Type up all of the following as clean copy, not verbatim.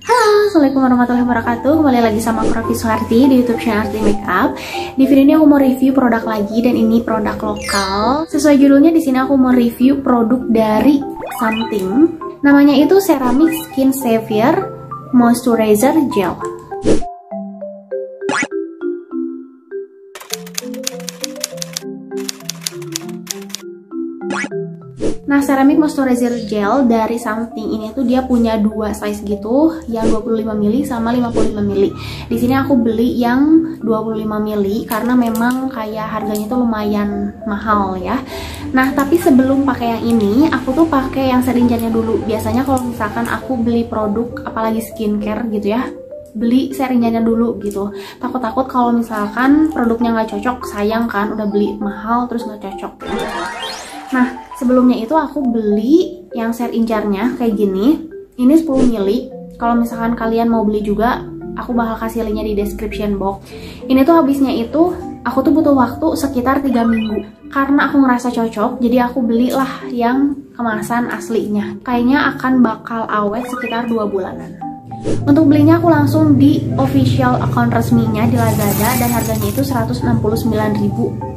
Assalamualaikum warahmatullahi wabarakatuh. Kembali lagi sama aku Raffi Suharti di YouTube channel Arti Makeup. Di video ini aku mau review produk lagi dan ini produk lokal. Sesuai judulnya di sini aku mau review produk dari Something. Namanya itu Ceramic Skin Savior Moisturizer Gel. Nah, Ceramic Moisturizer Gel dari Something ini tuh dia punya dua size gitu, yang 25 ml sama 55 ml. Di sini aku beli yang 25 ml karena memang kayak harganya tuh lumayan mahal ya. Nah, tapi sebelum pakai yang ini, aku tuh pakai yang serinjannya dulu. Biasanya kalau misalkan aku beli produk apalagi skincare gitu ya, beli seringannya dulu gitu. Takut-takut kalau misalkan produknya nggak cocok, sayang kan udah beli mahal terus nggak cocok. Nah, sebelumnya itu aku beli yang serinjarnya kayak gini. Ini 10 ml. Kalau misalkan kalian mau beli juga, aku bakal kasih linknya di description box. Ini tuh habisnya itu aku tuh butuh waktu sekitar 3 minggu. Karena aku ngerasa cocok, jadi aku belilah yang kemasan aslinya. Kayaknya akan bakal awet sekitar 2 bulanan. Untuk belinya aku langsung di official account resminya di Lazada dan harganya itu Rp169.000.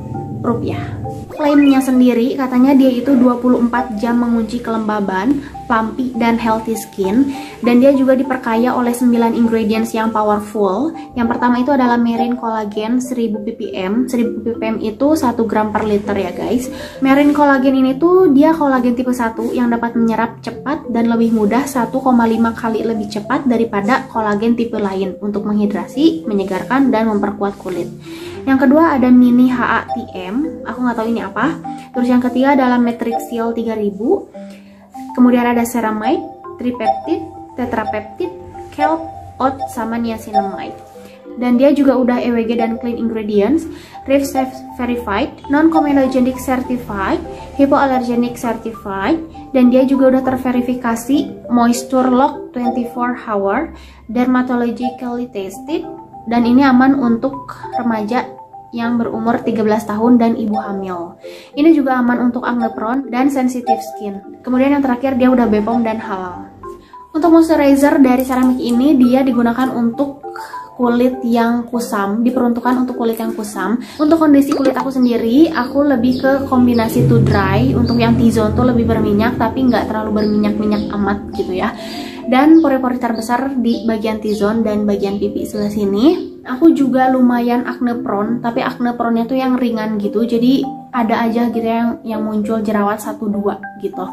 Klaimnya sendiri katanya dia itu 24 jam mengunci kelembaban, plumpy dan healthy skin, dan dia juga diperkaya oleh 9 ingredients yang powerful. Yang pertama itu adalah Marine Collagen 1000 ppm. 1000 ppm itu 1 gram per liter ya guys. Marine Collagen ini tuh dia kolagen tipe 1 yang dapat menyerap cepat dan lebih mudah 1,5 kali lebih cepat daripada kolagen tipe lain untuk menghidrasi, menyegarkan dan memperkuat kulit. Yang kedua ada Mini HATM, aku nggak tahu ini apa. Terus yang ketiga adalah Matrixyl 3000. Kemudian ada Ceramide, Tripeptide, Tetrapeptide, Kelp, Oat, sama Niacinamide. Dan dia juga udah EWG dan Clean Ingredients, REEF Verified, Non-Comedogenic Certified, Hypoallergenic Certified, dan dia juga udah terverifikasi Moisture Lock 24 Hour, Dermatologically Tested, dan ini aman untuk remaja yang berumur 13 tahun dan ibu hamil. Ini juga aman untuk acne prone dan sensitive skin. Kemudian yang terakhir dia udah BPOM dan halal. Untuk moisturizer dari Ceramic ini dia digunakan untuk kulit yang kusam, diperuntukkan untuk kulit yang kusam. Untuk kondisi kulit aku sendiri, aku lebih ke kombinasi to dry. Untuk yang T-zone tuh lebih berminyak tapi nggak terlalu berminyak-minyak amat gitu ya. Dan pori-pori terbesar di bagian T-zone dan bagian pipi sebelah sini. Aku juga lumayan acne prone, tapi acne prone-nya tuh yang ringan gitu. Jadi ada aja gitu yang muncul jerawat 1-2 gitu.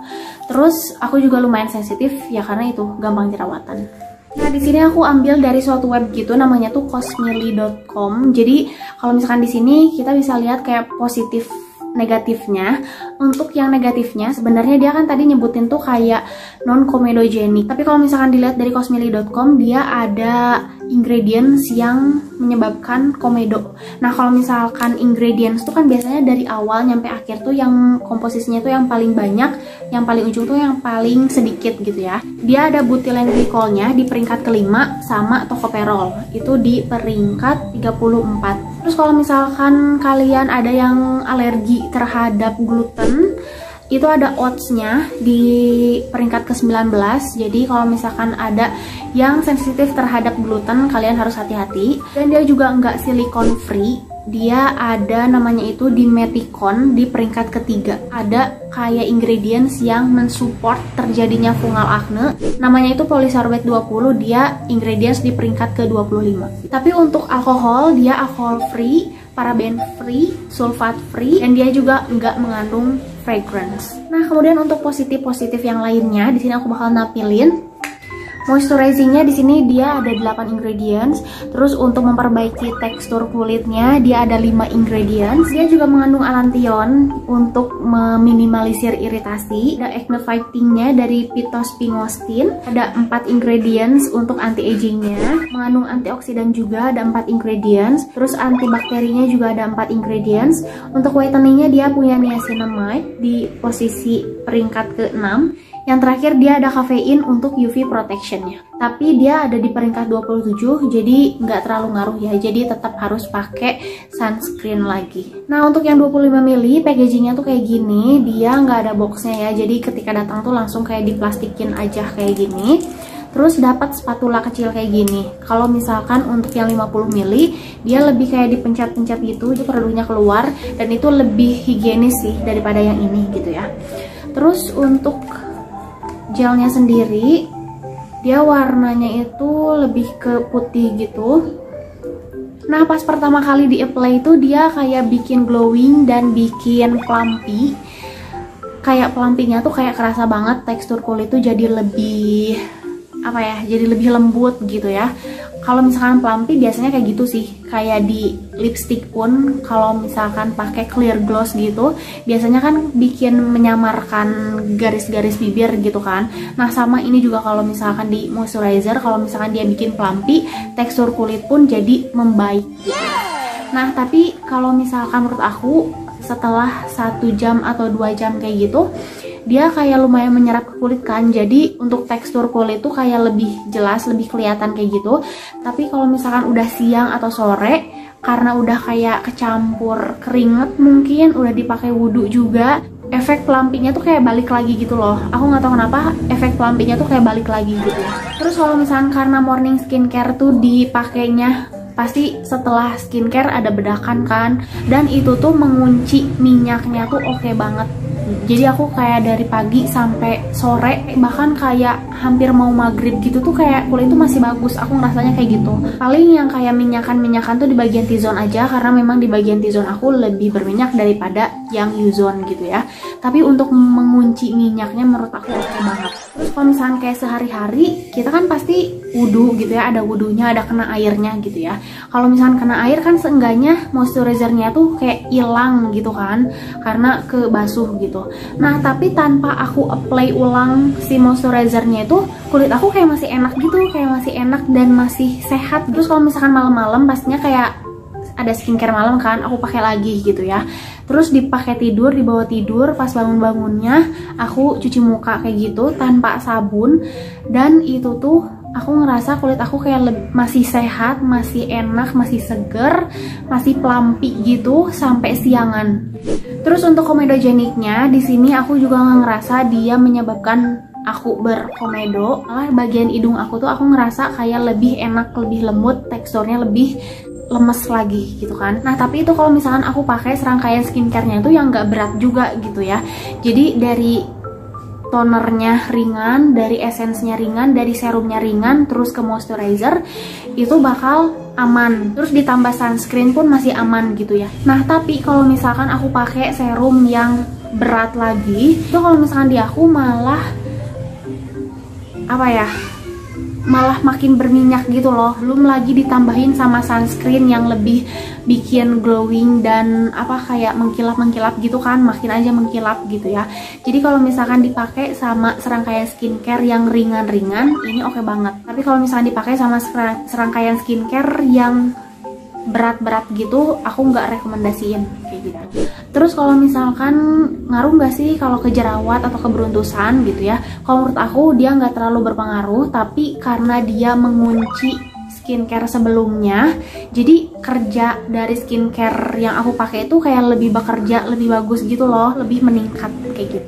Terus aku juga lumayan sensitif ya karena itu gampang jerawatan. Nah, di sini aku ambil dari suatu web gitu namanya tuh cosmily.com. Jadi kalau misalkan di sini kita bisa lihat kayak positif negatifnya. Untuk yang negatifnya sebenarnya dia kan tadi nyebutin tuh kayak non-comedogenic. Tapi kalau misalkan dilihat dari cosmily.com dia ada ingredients yang menyebabkan komedo. Nah, kalau misalkan ingredients tuh kan biasanya dari awal nyampe akhir tuh yang komposisinya tuh yang paling banyak, yang paling ujung tuh yang paling sedikit gitu ya. Dia ada butyl glycolnya di peringkat kelima sama tocopherol itu di peringkat 34. Terus kalau misalkan kalian ada yang alergi terhadap gluten, itu ada oats-nya di peringkat ke-19. Jadi kalau misalkan ada yang sensitif terhadap gluten, kalian harus hati-hati. Dan dia juga nggak silikon free. Dia ada namanya itu Dimeticon di peringkat ketiga. Ada kayak ingredients yang mensupport terjadinya fungal acne. Namanya itu Polysorbate 20, dia ingredients di peringkat ke-25. Tapi untuk alkohol, dia alkohol free, paraben free, sulfat free, dan dia juga nggak mengandung fragrance. Nah, kemudian untuk positif-positif yang lainnya, di sini aku bakal nampilin. Moisturizingnya di sini dia ada 8 ingredients. Terus untuk memperbaiki tekstur kulitnya dia ada 5 ingredients. Dia juga mengandung allantoin untuk meminimalisir iritasi. Ada acne fightingnya dari Phytospingostin. Ada 4 ingredients untuk anti-agingnya. Mengandung antioksidan juga ada 4 ingredients. Terus antibakterinya juga ada 4 ingredients. Untuk whiteningnya dia punya niacinamide di posisi peringkat ke-6. Yang terakhir dia ada kafein untuk UV protectionnya. Tapi dia ada di peringkat 27, jadi nggak terlalu ngaruh ya. Jadi tetap harus pakai sunscreen lagi. Nah, untuk yang 25 ml packagingnya tuh kayak gini. Dia nggak ada boxnya ya. Jadi ketika datang tuh langsung kayak diplastikin aja kayak gini. Terus dapat spatula kecil kayak gini. Kalau misalkan untuk yang 50 ml, dia lebih kayak dipencet-pencet gitu, jadi produknya keluar, dan itu lebih higienis sih daripada yang ini gitu ya. Terus untuk gelnya sendiri, dia warnanya itu lebih ke putih gitu. Nah, pas pertama kali di apply itu dia kayak bikin glowing dan bikin plumpy. Kayak plumpy-nya tuh kayak kerasa banget, tekstur kulit tuh jadi lebih apa ya, jadi lebih lembut gitu ya. Kalau misalkan plumpy biasanya kayak gitu sih, kayak di lipstick pun kalau misalkan pakai clear gloss gitu biasanya kan bikin menyamarkan garis-garis bibir gitu kan. Nah, sama ini juga kalau misalkan di moisturizer, kalau misalkan dia bikin plumpy, tekstur kulit pun jadi membaik gitu. Nah, tapi kalau misalkan menurut aku setelah 1 jam atau 2 jam kayak gitu, dia kayak lumayan menyerap ke kulit kan, jadi untuk tekstur kulit tuh kayak lebih jelas, lebih kelihatan kayak gitu. Tapi kalau misalkan udah siang atau sore, karena udah kayak kecampur keringet mungkin, udah dipakai wudhu juga, efek plumpy-nya tuh kayak balik lagi gitu loh. Aku nggak tahu kenapa efek plumpy-nya tuh kayak balik lagi gitu. Terus kalau misalkan karena morning skincare tuh dipakainya pasti setelah skincare ada bedakan kan, dan itu tuh mengunci minyaknya tuh oke banget. Jadi aku kayak dari pagi sampai sore, bahkan kayak hampir mau maghrib gitu tuh kayak kulit tuh masih bagus. Aku ngerasanya kayak gitu. Paling yang kayak minyakan tuh di bagian T-zone aja, karena memang di bagian T-zone aku lebih berminyak daripada yang U-zone gitu ya. Tapi untuk mengunci minyaknya menurut aku oke banget. Terus kalau misalnya kayak sehari-hari, kita kan pasti wudhu gitu ya, ada wudhunya, ada kena airnya gitu ya. Kalau misalnya kena air kan seenggaknya moisturizernya tuh kayak hilang gitu kan, karena kebasuh gitu. Nah, tapi tanpa aku apply ulang si moisturizernya itu, kulit aku kayak masih enak gitu, kayak masih enak dan masih sehat. Terus kalau misalkan malam-malam pastinya kayak ada skincare malam kan, aku pakai lagi gitu ya. Terus dipakai tidur, dibawa tidur, pas bangun-bangunnya aku cuci muka kayak gitu tanpa sabun, dan itu tuh aku ngerasa kulit aku kayak masih sehat, masih enak, masih seger, masih plumpy gitu sampai siangan. Terus untuk komedogeniknya di sini aku juga ngerasa dia menyebabkan aku berkomedo. Malah bagian hidung aku tuh aku ngerasa kayak lebih enak, lebih lembut, teksturnya lebih lemes lagi gitu kan. Nah, tapi itu kalau misalkan aku pakai serangkaian skincare-nya itu yang nggak berat juga gitu ya. Jadi dari tonernya ringan, dari essence-nya ringan, dari serumnya ringan, terus ke moisturizer itu bakal aman. Terus ditambah sunscreen pun masih aman gitu ya. Nah, tapi kalau misalkan aku pakai serum yang berat lagi, itu kalau misalkan di aku malah apa ya, malah makin berminyak gitu loh. Belum lagi ditambahin sama sunscreen yang lebih bikin glowing dan apa kayak mengkilap-mengkilap gitu kan, makin aja mengkilap gitu ya. Jadi kalau misalkan dipakai sama serangkaian skincare yang ringan-ringan, ini oke banget. Tapi kalau misalkan dipakai sama serangkaian skincare yang berat-berat gitu, aku nggak rekomendasiin kayak gitu. Terus kalau misalkan ngaruh nggak sih kalau ke jerawat atau keberuntusan gitu ya? Kalau menurut aku dia nggak terlalu berpengaruh, tapi karena dia mengunci skincare sebelumnya, jadi kerja dari skincare yang aku pakai itu kayak lebih bekerja, lebih bagus gitu loh, lebih meningkat kayak gitu.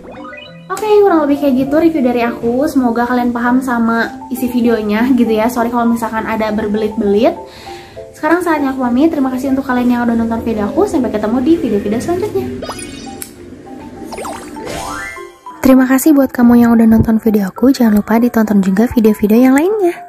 Oke, kurang lebih kayak gitu review dari aku. Semoga kalian paham sama isi videonya gitu ya. Sorry kalau misalkan ada berbelit-belit. Sekarang saatnya aku pamit. Terima kasih untuk kalian yang udah nonton video aku. Sampai ketemu di video-video selanjutnya. Terima kasih buat kamu yang udah nonton video aku. Jangan lupa ditonton juga video-video yang lainnya.